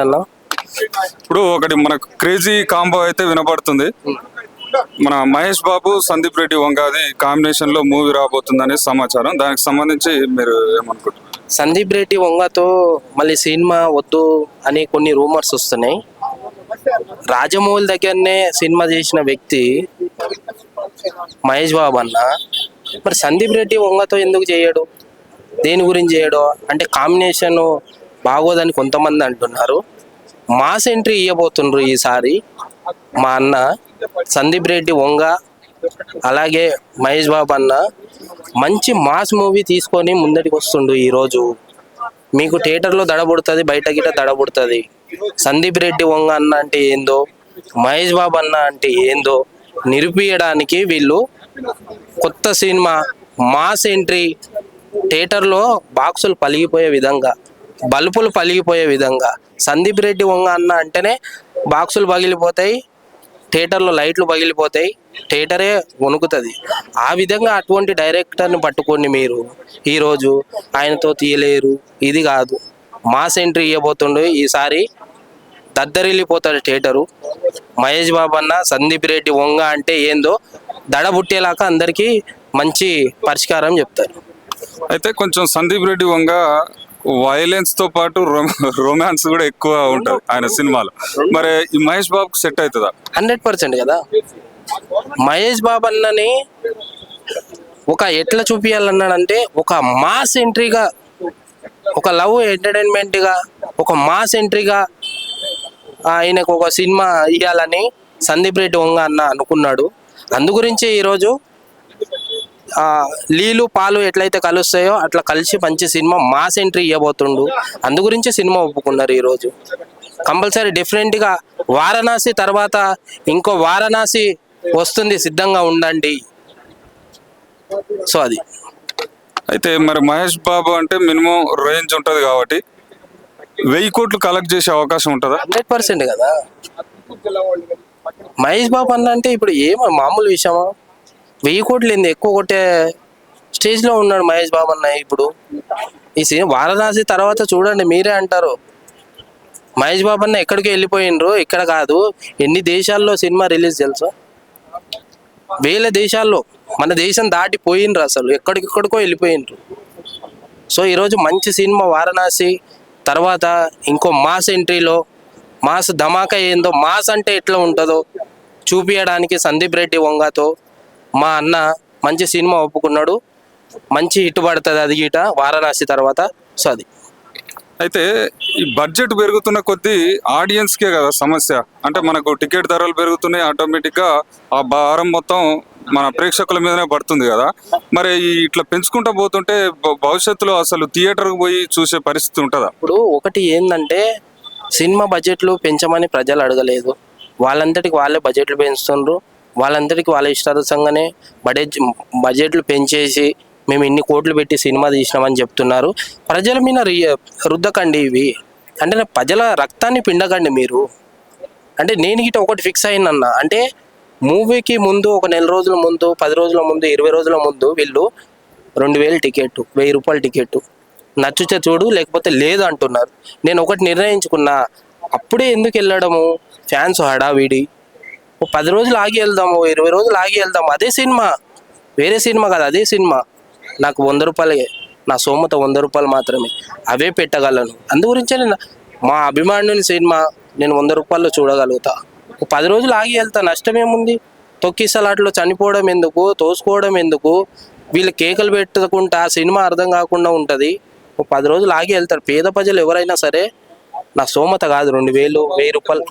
అన్న. ఇప్పుడు ఒకటి మనకు క్రేజీ కాంబో అయితే వినపడుతుంది. మన మహేష్ బాబు సందీప్ రెడ్డి వంగాది కాంబినేషన్ లో మూవీ రాబోతుందనే సమాచారం. దానికి సంబంధించి మీరు ఏమనుకుంటున్నారు? సందీప్ రెడ్డి వంగతో మళ్ళీ సినిమా వద్దు అని కొన్ని రూమర్స్ వస్తున్నాయి. రాజమౌళి దగ్గరనే సినిమా చేసిన వ్యక్తి మహేష్ బాబు అన్న, మరి సందీప్ రెడ్డి వంగతో ఎందుకు చేయడు? దేని గురించి చేయడు అంటే కాంబినేషన్ బాగోదని కొంతమంది అంటున్నారు. మాస్ ఎంట్రీ ఇవ్వబోతుండ్రు ఈసారి మా అన్న సందీప్ రెడ్డి వంగ, అలాగే మహేష్ బాబు అన్న మంచి మాస్ మూవీ తీసుకొని ముందటికి వస్తుండు. ఈరోజు మీకు థియేటర్లో దడబుడుతుంది, బయట గిట దడబుడుతుంది. సందీప్ రెడ్డి వంగ అన్న అంటే ఏందో, మహేష్ బాబు అన్న అంటే ఏందో నిరూపించడానికి వీళ్ళు కొత్త సినిమా మాస్ ఎంట్రీ, థియేటర్లో బాక్సులు పలిగిపోయే విధంగా, బల్బులు పలిగిపోయే విధంగా. సందీప్ రెడ్డి వంగ అన్న అంటేనే బాక్సులు పగిలిపోతాయి, థియేటర్లో లైట్లు పగిలిపోతాయి, థియేటరే వణుకుతుంది. ఆ విధంగా అటువంటి డైరెక్టర్ని పట్టుకొని మీరు ఈరోజు ఆయనతో తీయలేరు. ఇది కాదు, మాస్ ఎంట్రీ ఇవ్వబోతుండే ఈసారి, దద్దరిల్లిపోతాడు థియేటరు. మహేష్ బాబు అన్న సందీప్ రెడ్డి వంగ అంటే ఏందో దడబుట్టేలాగా అందరికీ మంచి పరిష్కారం చెప్తారు. అయితే కొంచెం సందీప్ రెడ్డి వంగ వైలెన్స్ తో పాటు రొమాన్స్ కూడా ఎక్కువ ఉంటుంది ఆయన సినిమాలో. మరి ఈ మహేష్ బాబుకు సెట్ అవుతుందా? 100% కదా. మహేష్ బాబు అన్నని ఒక ఎట్లా చూపించాలన్నాడంటే ఒక మాస్ ఎంట్రీగా, ఒక లవ్ ఎంటర్టైన్మెంట్గా, ఒక మాస్ ఎంట్రీగా ఆయనకు ఒక సినిమా ఇవ్వాలని సందీప్ రెడ్డి వంగ అన్న అనుకున్నాడు. అందు గురించి ఈరోజు నీళ్ళు పాలు ఎట్లయితే కలుస్తాయో అట్లా కలిసి మంచి సినిమా మాస్ ఎంట్రీ ఇవ్వబోతుండు. అందు గురించి సినిమా ఒప్పుకున్నారు. ఈరోజు కంపల్సరీ డిఫరెంట్గా వారణాసి తర్వాత ఇంకో వారణాసి వస్తుంది, సిద్ధంగా ఉండండి. సో అది. అయితే మరి మహేష్ బాబు అంటే మినిమం రేంజ్ ఉంటుంది కాబట్టి 1000 కోట్లు కలెక్ట్ చేసే అవకాశం ఉంటుందా? 100% కదా. మహేష్ బాబు అన్న అంటే ఇప్పుడు ఏమో మామూలు విషయమా? 1000 కోట్లు ఏంది, ఎక్కువ కొట్టే స్టేజ్లో ఉన్నాడు మహేష్ బాబు అన్న. ఇప్పుడు ఈ సినిమా వారణాసి తర్వాత చూడండి, మీరే అంటారు మహేష్ బాబు అన్న ఎక్కడికి వెళ్ళిపోయిండ్రు. ఇక్కడ కాదు, ఎన్ని దేశాల్లో సినిమా రిలీజ్ తెలుసా? వేల దేశాల్లో, మన దేశం దాటిపోయిండ్రు, అసలు ఎక్కడికెక్కడికో వెళ్ళిపోయిండ్రు. సో ఈరోజు మంచి సినిమా వారణాసి తర్వాత ఇంకో మాస్ ఎంట్రీలో మాస్ ధమాకా ఏందో, మాస్ అంటే ఎట్లా ఉంటుందో చూపించడానికి సందీప్ రెడ్డి వంగతో మా అన్న మంచి సినిమా ఒప్పుకున్నాడు. మంచి హిట్ పడుతుంది అది గీట వారణాసి తర్వాత. సో అది. అయితే ఈ బడ్జెట్ పెరుగుతున్న కొద్దీ ఆడియన్స్కే కదా సమస్య. అంటే మనకు టికెట్ ధరలు పెరుగుతున్నాయి, ఆటోమేటిక్గా ఆ భారం మొత్తం మన ప్రేక్షకుల మీదనే పడుతుంది కదా. మరి ఇట్లా పెంచుకుంటూ పోతుంటే భవిష్యత్తులో అసలు థియేటర్కి పోయి చూసే పరిస్థితి ఉంటుందా? ఇప్పుడు ఒకటి ఏంటంటే, సినిమా బడ్జెట్లు పెంచమని ప్రజలు అడగలేదు, వాళ్ళంతటికి వాళ్ళే బడ్జెట్లు పెంచుతుండ్రు. వాళ్ళందరికీ వాళ్ళ ఇష్టానుసంగానే బడ్జెట్లు పెంచేసి మేము ఇన్ని కోట్లు పెట్టి సినిమా తీసినామని చెప్తున్నారు. ప్రజల మీద రుద్దకండి ఇవి. అంటే ప్రజల రక్తాన్ని పిండకండి మీరు. అంటే నేను గిట్ట ఒకటి ఫిక్స్ అయినన్నా అంటే, మూవీకి ముందు ఒక నెల రోజుల ముందు, 10 రోజుల ముందు, 20 రోజుల ముందు వీళ్ళు 2000 టికెట్, 1000 రూపాయల టికెట్ నచ్చుతే చూడు లేకపోతే లేదు అంటున్నారు. నేను ఒకటి నిర్ణయించుకున్నా, అప్పుడే ఎందుకు వెళ్ళడము, ఫ్యాన్స్ హడావిడి. 10 రోజులు ఆగి వెళ్దాము, 20 రోజులు ఆగి వెళ్దాము. అదే సినిమా, వేరే సినిమా కాదు, అదే సినిమా. నాకు 100 రూపాయలే, నా సోమత 100 రూపాయలు మాత్రమే, అవే పెట్టగలను. అందుగురించే నేను మా అభిమానుని సినిమా నేను 100 రూపాయల్లో చూడగలుగుతా. 10 రోజులు ఆగి వెళ్తా, నష్టమేముంది? తొక్కిసలాట్లో చనిపోవడం ఎందుకు, తోసుకోవడం ఎందుకు? వీళ్ళు కేకలు పెట్టుకుంటా సినిమా అర్థం కాకుండా ఉంటుంది. 10 రోజులు ఆగి వెళ్తారు. పేద ప్రజలు ఎవరైనా సరే, నా సోమత కాదు 2000, 1000 రూపాయలు.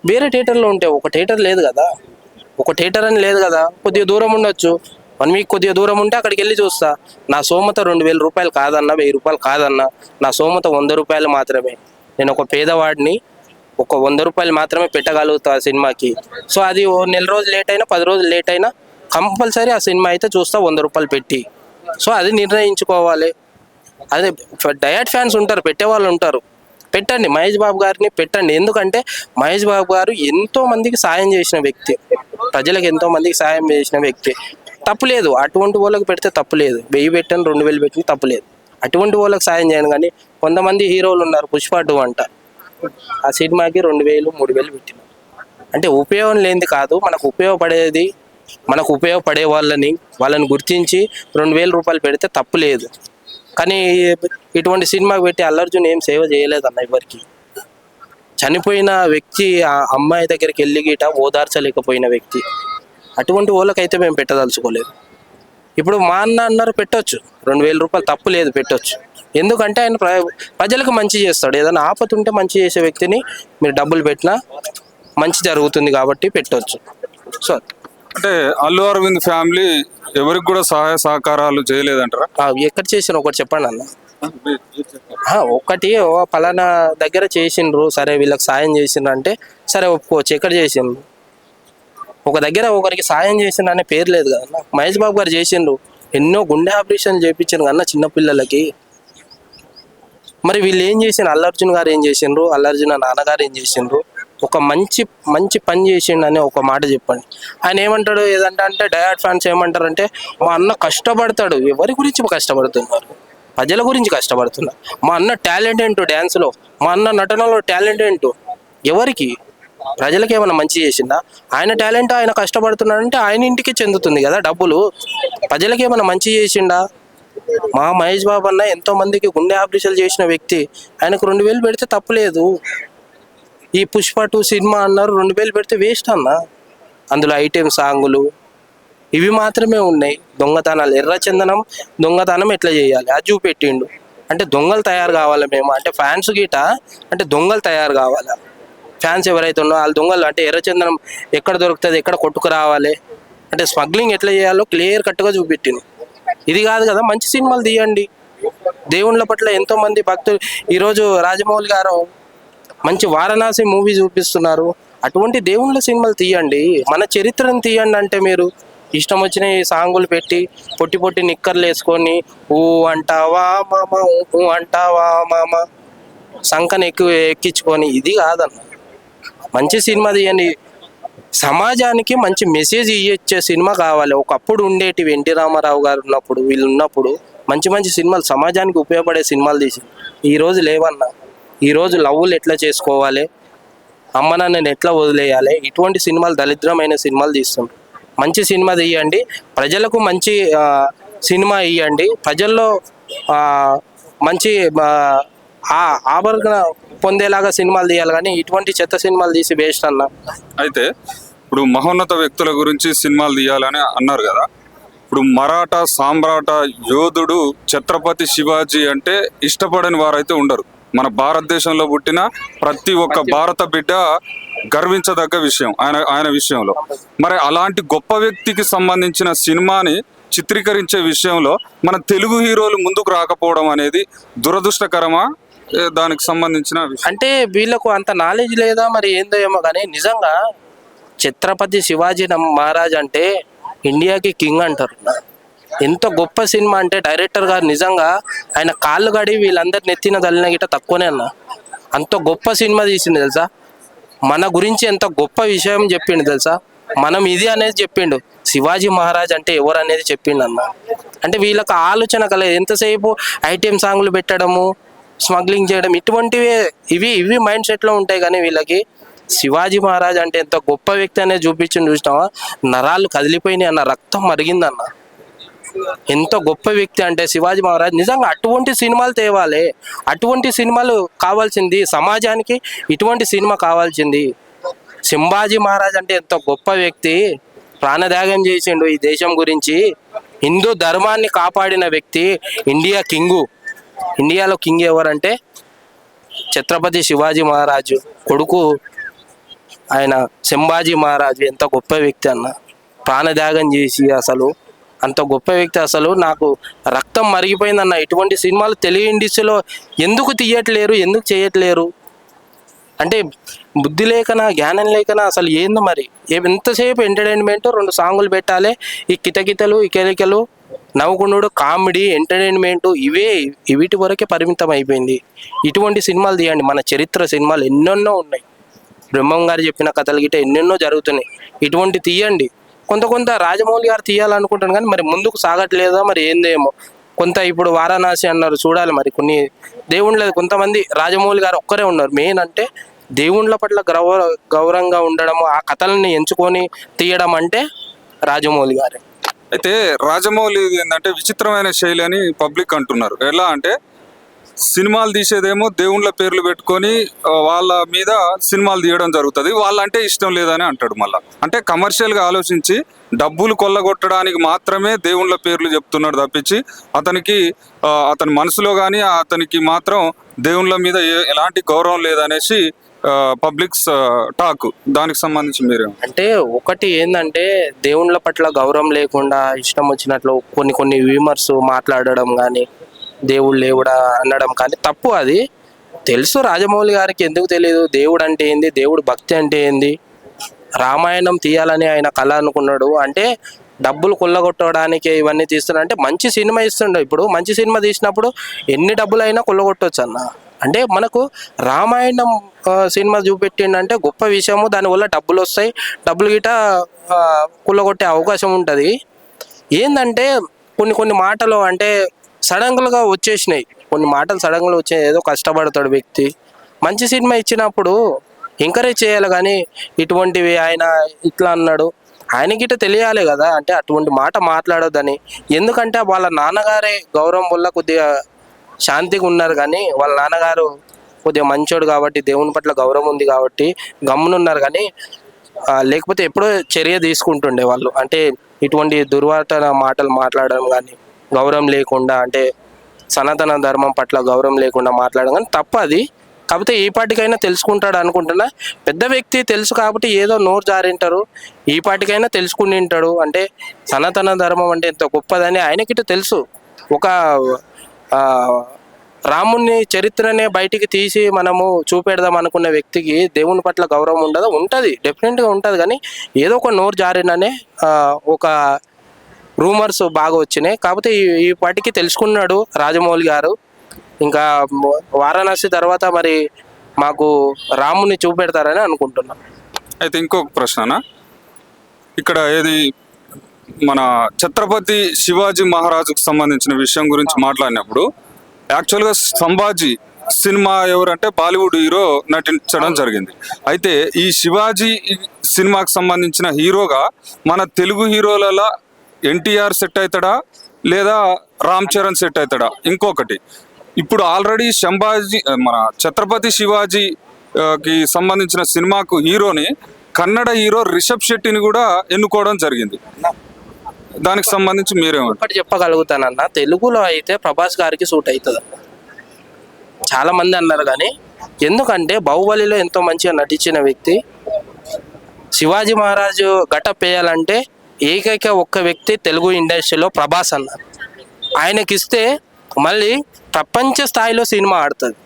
వేరే థియేటర్లో ఉంటే, ఒక థియేటర్ లేదు కదా, ఒక థియేటర్ అని లేదు కదా, కొద్దిగా దూరం ఉండొచ్చు. 1 వీక్ కొద్దిగా దూరం ఉంటే అక్కడికి వెళ్ళి చూస్తా. నా సోమత 2000 రూపాయలు కాదన్నా, 1000 రూపాయలు కాదన్నా, నా సోమత 100 రూపాయలు మాత్రమే. నేను ఒక పేదవాడిని, ఒక 100 రూపాయలు మాత్రమే పెట్టగలుగుతా ఆ సినిమాకి. సో అది నెల రోజులు లేట్ అయినా, 10 రోజులు లేట్ అయినా కంపల్సరీ ఆ సినిమా అయితే చూస్తా 100 రూపాయలు పెట్టి. సో అది నిర్ణయించుకోవాలి. అదే డయట్ ఫ్యాన్స్ ఉంటారు, పెట్టేవాళ్ళు ఉంటారు, పెట్టండి, మహేష్ బాబు గారిని పెట్టండి. ఎందుకంటే మహేష్ బాబు గారు ఎంతో మందికి సాయం చేసిన వ్యక్తి, ప్రజలకు ఎంతో మందికి సాయం చేసిన వ్యక్తి. తప్పులేదు, అటువంటి వాళ్ళకి పెడితే తప్పులేదు. 1000 పెట్టండి, 2000 పెట్టిన తప్పులేదు. అటువంటి వాళ్ళకి సాయం చేయను. కానీ కొంతమంది హీరోలు ఉన్నారు, పుష్ప 2 అంట, ఆ సినిమాకి 2000 3000 పెట్టినారు. అంటే ఉపయోగం లేనిది కాదు, మనకు ఉపయోగపడేది, మనకు ఉపయోగపడే వాళ్ళని గుర్తించి 2000 రూపాయలు పెడితే తప్పు లేదు. కానీ ఇటువంటి సినిమాకి పెట్టి అల్లు అర్జున్ ఏం సేవ చేయలేదన్న ఎవరికి. చనిపోయిన వ్యక్తి ఆ అమ్మాయి దగ్గరికి వెళ్ళి గిట ఓదార్చలేకపోయిన వ్యక్తి, అటువంటి వాళ్ళకైతే మేము పెట్టదలుచుకోలేదు. ఇప్పుడు మా అన్న అన్నారు పెట్టొచ్చు, 2000 రూపాయలు తప్పు లేదు, పెట్టొచ్చు. ఎందుకంటే ఆయన ప్రజలకు మంచి చేస్తాడు. ఏదైనా ఆపద ఉంటే మంచి చేసే వ్యక్తిని మీరు డబ్బులు పెట్టినా మంచి జరుగుతుంది కాబట్టి పెట్టొచ్చు. సో అంటే అల్లు అరవింద్ ఫ్యామిలీ ఎవరికి కూడా సహాయ సహకారాలు చేయలేదంటారా? ఎక్కడ చేసిన ఒకటి చెప్పండి అన్న. ఒకటి పలానా దగ్గర చేసిండ్రు, సరే వీళ్ళకి సాయం చేసిండ్రు అంటే సరే ఒప్పుకోవచ్చు. ఎక్కడ చేసిండ్రు? ఒక దగ్గర ఒకరికి సాయం చేసిండ్రు అనే పేరు లేదు కదన్న. మహేష్ బాబు గారు చేసిండ్రు, ఎన్నో గుండె ఆపరేషన్లు చేయించారు కన్నా చిన్నపిల్లలకి. మరి వీళ్ళు ఏం చేసిండ్రు? అల్లు అర్జున్ గారు ఏం చేసిండ్రు? అల్లు అర్జున్ నాన్నగారు ఏం చేసిండ్రు? ఒక మంచి పని చేసిండు అని ఒక మాట చెప్పండి. ఆయన ఏమంటాడు? ఏదంటే డయాడ్ ఫ్యాన్స్ ఏమంటారంటే మా అన్న కష్టపడతాడు. ఎవరి గురించి కష్టపడుతున్నారు? ప్రజల గురించి కష్టపడుతున్నారు. మా అన్న టాలెంట్ ఏంటో డ్యాన్స్లో, మా అన్న నటనలో టాలెంట్ ఏంటో ఎవరికి? ప్రజలకు ఏమైనా మంచి చేసిందా? ఆయన టాలెంట్ ఆయన కష్టపడుతున్నాడంటే ఆయన ఇంటికి చెందుతుంది కదా డబ్బులు. ప్రజలకు ఏమైనా మంచి చేసిండా? మా మహేష్ బాబు అన్న ఎంతో మందికి గుండె ఆపరేషన్లు చేసిన వ్యక్తి, ఆయనకు 2000 పెడితే తప్పులేదు. ఈ పుష్ప 2 సినిమా అన్నారు, 2000 పెడితే వేస్ట్ అన్న. అందులో ఐటెం సాంగులు ఇవి మాత్రమే ఉన్నాయి. దొంగతనాలు, ఎర్రచందనం దొంగతనం ఎట్లా చేయాలి అది చూపెట్టిండు. అంటే దొంగలు తయారు కావాలి మేము, అంటే ఫ్యాన్స్ గిట అంటే దొంగలు తయారు కావాలా? ఫ్యాన్స్ ఎవరైతే ఉన్నారో వాళ్ళు దొంగలు. అంటే ఎర్రచందనం ఎక్కడ దొరుకుతుంది, ఎక్కడ కొట్టుకు రావాలి, అంటే స్మగ్లింగ్ ఎట్లా చేయాలో క్లియర్ కట్గా చూపెట్టింది. ఇది కాదు కదా, మంచి సినిమాలు తీయండి. దేవుళ్ళ పట్ల ఎంతోమంది భక్తులు, ఈరోజు రాజమౌళి గారు మంచి వారణాసి మూవీ చూపిస్తున్నారు. అటువంటి దేవుళ్ళ సినిమాలు తీయండి, మన చరిత్రను తీయండి. అంటే మీరు ఇష్టం వచ్చిన సాంగులు పెట్టి పొట్టి నిక్కర్లు వేసుకొని ఊ అంటావా మామ, ఊ అంటావా మామ, సంకను ఎక్కించుకొని, ఇది కాదన్న. మంచి సినిమా తీయండి, సమాజానికి మంచి మెసేజ్ ఇచ్చే సినిమా కావాలి. ఒకప్పుడు ఉండేటి ఎన్టీ రామారావు గారు ఉన్నప్పుడు, వీళ్ళు ఉన్నప్పుడు మంచి సినిమాలు, సమాజానికి ఉపయోగపడే సినిమాలు తీసి, ఈరోజు లేవన్నా. ఈరోజు లవ్వులు ఎట్లా చేసుకోవాలి, అమ్మ నాన్నని ఎట్లా వదిలేయాలి, ఇటువంటి సినిమాలు, దరిద్రమైన సినిమాలు తీస్తుంటారు. మంచి సినిమా తీయండి, ప్రజలకు మంచి సినిమా ఇవ్వండి, ప్రజల్లో మంచి ఆభరణ పొందేలాగా సినిమాలు తీయాలి. కానీ ఇటువంటి చెత్త సినిమాలు తీసి వేస్ట్ అన్న. అయితే ఇప్పుడు మహోన్నత వ్యక్తుల గురించి సినిమాలు తీయాలని అన్నారు కదా. ఇప్పుడు మరాఠా సామ్రాట యోధుడు ఛత్రపతి శివాజీ అంటే ఇష్టపడని వారైతే ఉండరు. మన భారతదేశంలో పుట్టిన ప్రతి ఒక్క భారత బిడ్డ గర్వించదగ్గ విషయం ఆయన విషయంలో. మరి అలాంటి గొప్ప వ్యక్తికి సంబంధించిన సినిమాని చిత్రీకరించే విషయంలో మన తెలుగు హీరోలు ముందుకు రాకపోవడం అనేది దురదృష్టకరమా? దానికి సంబంధించిన అంటే వీళ్ళకు అంత నాలెడ్జ్ లేదా మరి ఏందో ఏమో. కానీ నిజంగా ఛత్రపతి శివాజీ మహారాజ్ అంటే ఇండియాకి కింగ్ అంటారు. ఎంత గొప్ప సినిమా అంటే డైరెక్టర్ గారు నిజంగా ఆయన కాళ్ళు గడి వీళ్ళందరిని నెత్తిన తల్లిన గిట్ట తక్కువనే అన్న. అంత గొప్ప సినిమా తీసిండు తెలుసా. మన గురించి ఎంత గొప్ప విషయం చెప్పిండు తెలుసా. మనం ఇది అనేది చెప్పిండు, శివాజీ మహారాజ్ అంటే ఎవరు అనేది చెప్పిండు అన్న. అంటే వీళ్ళకి ఆలోచన కలదు. ఎంతసేపు ఐటెం సాంగ్లు పెట్టడము, స్మగ్లింగ్ చేయడం, ఇటువంటివి ఇవి మైండ్ సెట్లో ఉంటాయి. కానీ వీళ్ళకి శివాజీ మహారాజ్ అంటే ఎంత గొప్ప వ్యక్తి అనేది చూపించింది. చూసినావా, నరాలు కదిలిపోయినాయి అన్న, రక్తం మరిగిందన్న. ఎంత గొప్ప వ్యక్తి అంటే శివాజీ మహారాజ్. నిజంగా అటువంటి సినిమాలు తేవాలి, అటువంటి సినిమాలు కావాల్సింది సమాజానికి. ఇటువంటి సినిమా కావాల్సింది. శంభాజీ మహారాజ్ అంటే ఎంత గొప్ప వ్యక్తి, ప్రాణత్యాగం చేసిండు ఈ దేశం గురించి. హిందూ ధర్మాన్ని కాపాడిన వ్యక్తి, ఇండియా కింగు. ఇండియాలో కింగ్ ఎవరంటే ఛత్రపతి శివాజీ మహారాజు కొడుకు ఆయన శంభాజీ మహారాజు. ఎంత గొప్ప వ్యక్తి అన్న, ప్రాణత్యాగం చేసి అసలు అంత గొప్ప వ్యక్తి. అసలు నాకు రక్తం మరిగిపోయిందన్న. ఇటువంటి సినిమాలు తెలుగు ఇండస్ట్రీలో ఎందుకు తీయట్లేరు, ఎందుకు చేయట్లేరు? అంటే బుద్ధి లేకనా, జ్ఞానం లేకనా, అసలు ఏందో మరి. ఎంతసేపు ఎంటర్టైన్మెంట్, 2 సాంగులు పెట్టాలి, ఈ కితకితలు, ఈ కెలికలు, నవ్వుకున్నాడు, కామెడీ, ఎంటర్టైన్మెంట్, వీటి వరకే పరిమితం అయిపోయింది. ఇటువంటి సినిమాలు తీయండి. మన చరిత్ర సినిమాలు ఎన్నెన్నో ఉన్నాయి. బ్రహ్మం గారు చెప్పిన కథలు గిట్ట ఎన్నెన్నో జరుగుతున్నాయి. ఇటువంటి తీయండి. కొంత రాజమౌళి గారు తీయాలనుకుంటాను కానీ మరి ముందుకు సాగట్లేదా మరి ఏందేమో. కొంత ఇప్పుడు వారణాసి అన్నారు, చూడాలి మరి కొన్ని దేవుళ్ళ కొంతమంది. రాజమౌళి గారు ఒక్కరే ఉన్నారు మెయిన్, అంటే దేవుళ్ళ పట్ల గౌరవంగా ఉండడం, ఆ కథల్ని ఎంచుకొని తీయడం అంటే రాజమౌళి గారే. అయితే రాజమౌళి ఏంటంటే విచిత్రమైన శైలి అని పబ్లిక్ అంటున్నారు. ఎలా అంటే సినిమాలు తీసేదేమో దేవుళ్ళ పేర్లు పెట్టుకొని వాళ్ళ మీద సినిమాలు తీయడం జరుగుతుంది, వాళ్ళంటే ఇష్టం లేదని అంటాడు. మళ్ళా అంటే కమర్షియల్గా ఆలోచించి డబ్బులు కొల్లగొట్టడానికి మాత్రమే దేవుళ్ళ పేర్లు చెప్తున్నాడు తప్పించి అతని మనసులో కానీ అతనికి మాత్రం దేవుళ్ళ మీద ఎలాంటి గౌరవం లేదనేసి పబ్లిక్స్ టాక్. దానికి సంబంధించి మీరు అంటే ఒకటి ఏంటంటే దేవుళ్ళ పట్ల గౌరవం లేకుండా ఇష్టం వచ్చినట్లు కొన్ని వ్యూమర్స్ మాట్లాడడం కానీ, దేవుడు లేవుడా అనడం కానీ తప్పు. అది తెలుసు రాజమౌళి గారికి, ఎందుకు తెలియదు దేవుడు అంటే ఏంది, దేవుడు భక్తి అంటే ఏంది. రామాయణం తీయాలని ఆయన కళ అనుకున్నాడు, అంటే డబ్బులు కొల్లగొట్టడానికి ఇవన్నీ తీస్తున్నాడు. అంటే మంచి సినిమా ఇస్తుండే, ఇప్పుడు మంచి సినిమా తీసినప్పుడు ఎన్ని డబ్బులు అయినా కొల్లగొట్టవచ్చు అన్న. అంటే మనకు రామాయణం సినిమా చూపెట్టిండంటే గొప్ప విషయము, దానివల్ల డబ్బులు వస్తాయి, డబ్బులు గిట కొల్లగొట్టే అవకాశం ఉంటుంది. ఏంటంటే కొన్ని మాటలు అంటే సడన్గా వచ్చేసినాయి, కొన్ని మాటలు సడన్గా వచ్చాయి. ఏదో కష్టపడతాడు వ్యక్తి, మంచి సినిమా ఇచ్చినప్పుడు ఎంకరేజ్ చేయాలి, కానీ ఇటువంటివి ఆయన ఇట్లా అన్నాడు ఆయన గిట్ట తెలియాలి కదా, అంటే అటువంటి మాట మాట్లాడొద్దని. ఎందుకంటే వాళ్ళ నాన్నగారే గౌరవం వల్ల కొద్దిగా శాంతిగా ఉన్నారు, కానీ వాళ్ళ నాన్నగారు కొద్దిగా మంచోడు కాబట్టి, దేవుని పట్ల గౌరవం ఉంది కాబట్టి గమ్మునున్నారు. కానీ లేకపోతే ఎప్పుడో చర్య తీసుకుంటుండే వాళ్ళు. అంటే ఇటువంటి దుర్వార్తన మాటలు మాట్లాడడం కానీ, గౌరవం లేకుండా, అంటే సనాతన ధర్మం పట్ల గౌరవం లేకుండా మాట్లాడడం కానీ తప్ప అది. కాకపోతే ఈ పాటికైనా తెలుసుకుంటాడు అనుకుంటున్నా. పెద్ద వ్యక్తి తెలుసు కాబట్టి ఏదో నోరు జారింటారు, ఈ పాటికైనా తెలుసుకుని ఉంటాడు. అంటే సనాతన ధర్మం అంటే ఎంత గొప్పదని ఆయనకిట తెలుసు. ఒక రాముని చరిత్రనే బయటికి తీసి మనము చూపెడదాం అనుకున్న వ్యక్తికి దేవుని పట్ల గౌరవం ఉండదు, ఉంటుంది, డెఫినెట్గా ఉంటుంది. కానీ ఏదో ఒక నోరు జారిననే ఒక రూమర్స్ బాగా వచ్చినాయి. కాకపోతే ఈ పాటికి తెలుసుకున్నాడు రాజమౌళి గారు. ఇంకా వారణాసి తర్వాత మరి మాకు రాముని చూపెడతారని అనుకుంటున్నాం. అయితే ఇంకొక ప్రశ్న, ఇక్కడ ఏది మన ఛత్రపతి శివాజీ మహారాజుకు సంబంధించిన విషయం గురించి మాట్లాడినప్పుడు యాక్చువల్గా సంభాజీ సినిమా ఎవరంటే బాలీవుడ్ హీరో నటించడం జరిగింది. అయితే ఈ శివాజీ సినిమాకి సంబంధించిన హీరోగా మన తెలుగు హీరోలలో ఎన్టీఆర్ సెట్ అవుతాడా లేదా రామ్ చరణ్ సెట్ అవుతాడా? ఇంకొకటి, ఇప్పుడు ఆల్రెడీ మన ఛత్రపతి శివాజీకి సంబంధించిన సినిమాకు హీరోని కన్నడ హీరో రిషబ్ శెట్టిని కూడా ఎన్నుకోవడం జరిగింది. దానికి సంబంధించి మీరేమో ఒకటి చెప్పగలుగుతానన్న, తెలుగులో అయితే ప్రభాస్ గారికి సూట్ అవుతుంది చాలా మంది అన్నారు. కానీ ఎందుకంటే బాహుబలిలో ఎంతో మంచిగా నటించిన వ్యక్తి, శివాజీ మహారాజు గటప్ వేయాలంటే ఏకైక ఒక్క వ్యక్తి తెలుగు ఇండస్ట్రీలో ప్రభాస్ అన్నారు. ఆయనకిస్తే మళ్ళీ ప్రపంచ స్థాయిలో సినిమా ఆడుతుంది.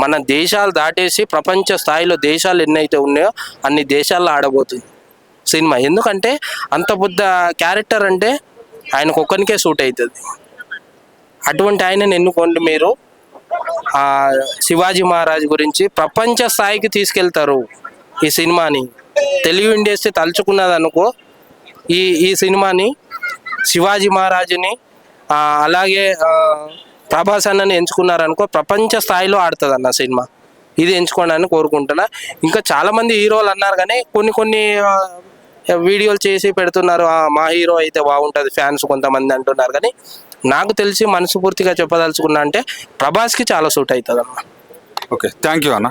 మన దేశాలు దాటేసి ప్రపంచ స్థాయిలో దేశాలు ఎన్నైతే ఉన్నాయో అన్ని దేశాల్లో ఆడబోతుంది సినిమా. ఎందుకంటే అంత పెద్ద క్యారెక్టర్ అంటే ఆయనకు ఒక్కరికే సూట్ అవుతుంది. అటువంటి ఆయనను ఎన్నుకోండి మీరు. శివాజీ మహారాజ్ గురించి ప్రపంచ స్థాయికి తీసుకెళ్తారు ఈ సినిమాని. తెలుగు ఇండస్ట్రీ తలుచుకున్నది అనుకో, ఈ సినిమాని శివాజీ మహారాజుని అలాగే ప్రభాస్ అన్నని ఎంచుకున్నారనుకో ప్రపంచ స్థాయిలో ఆడుతుంది అన్న సినిమా. ఇది ఎంచుకోండి అని కోరుకుంటున్నా. ఇంకా చాలామంది హీరోలు అన్నారు, కానీ కొన్ని వీడియోలు చేసి పెడుతున్నారు, మా హీరో అయితే బాగుంటుంది ఫ్యాన్స్ కొంతమంది అంటున్నారు. కానీ నాకు తెలిసి మనస్ఫూర్తిగా చెప్పదలుచుకున్నా అంటే ప్రభాస్కి చాలా సూట్ అవుతుంది అన్న. ఓకే, థ్యాంక్ యూ అన్న.